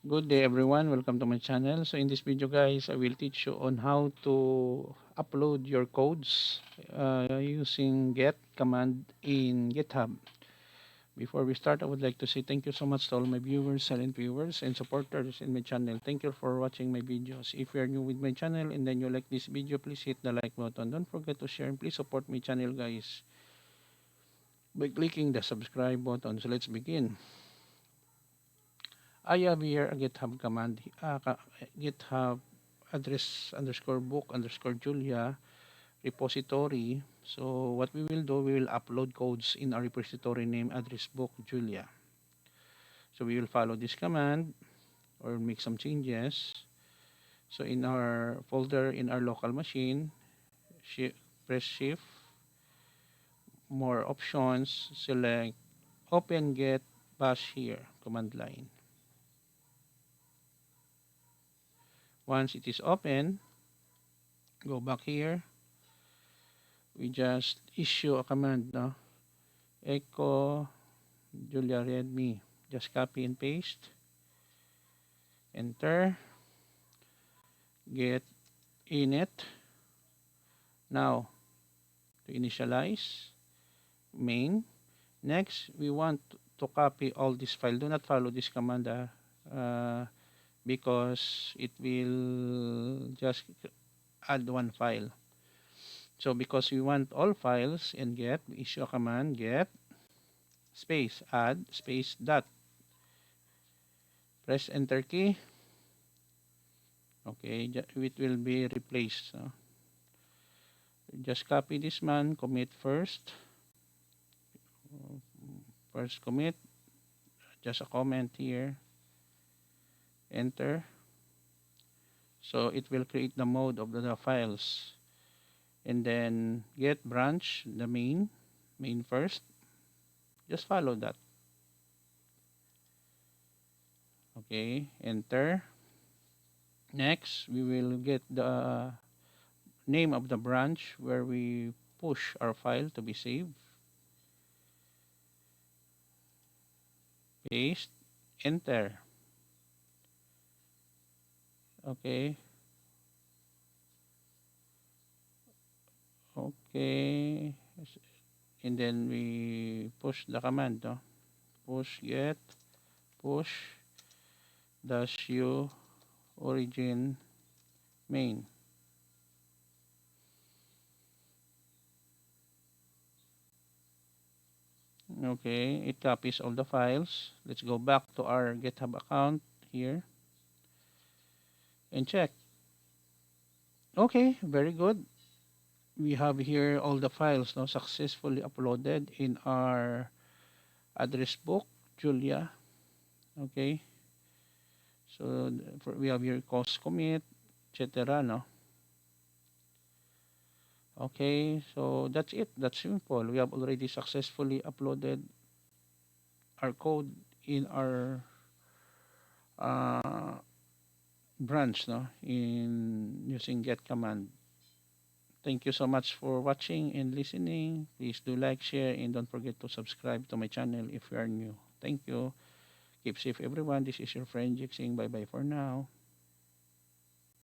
Good day everyone, welcome to my channel. So in this video guys, I will teach you on how to upload your codes using get command in GitHub. Before we start, I would like to say thank you so much to all my viewers, silent viewers, and supporters in my channel. Thank you for watching my videos. If you are new with my channel and then you like this video, please hit the like button. Don't forget to share and please support my channel guys by clicking the subscribe button. So let's begin. I have here a GitHub command, GitHub address underscore book underscore Julia repository. So what we will do, we will upload codes in our repository name address book Julia. So we will follow this command or make some changes. So in our folder in our local machine, press shift, more options, select open get bash here command line. Once it is open, go back here. We just issue a command, no? Echo Julia readme. Just copy and paste. Enter. Get init. Now, to initialize main. Next, we want to copy all this file. Do not follow this command because it will just add one file. So because we want all files and get, we issue a command get space add space dot. Press enter key. Okay, it will be replaced. So just copy this man, commit first. First commit, just a comment here. Enter. So it will create the mode of the files. And then get branch, the main first. Just follow that. Okay, enter. Next, we will get the name of the branch where we push our file to be saved. Paste, enter. Okay. Okay. And then we push the command, no? Push get, push dash u origin main. Okay, it copies all the files. Let's go back to our GitHub account here and check. Okay, very good. We have here all the files now successfully uploaded in our address book, Julia. Okay, so we have here cost commit, etc. No. Okay, so that's it. That's simple. We have already successfully uploaded our code in our uh, branch, no, in using get command. Thank you so much for watching and listening. Please do like, share, and don't forget to subscribe to my channel if you are new. Thank you. Keep safe, everyone. This is your friend Jik saying bye bye for now.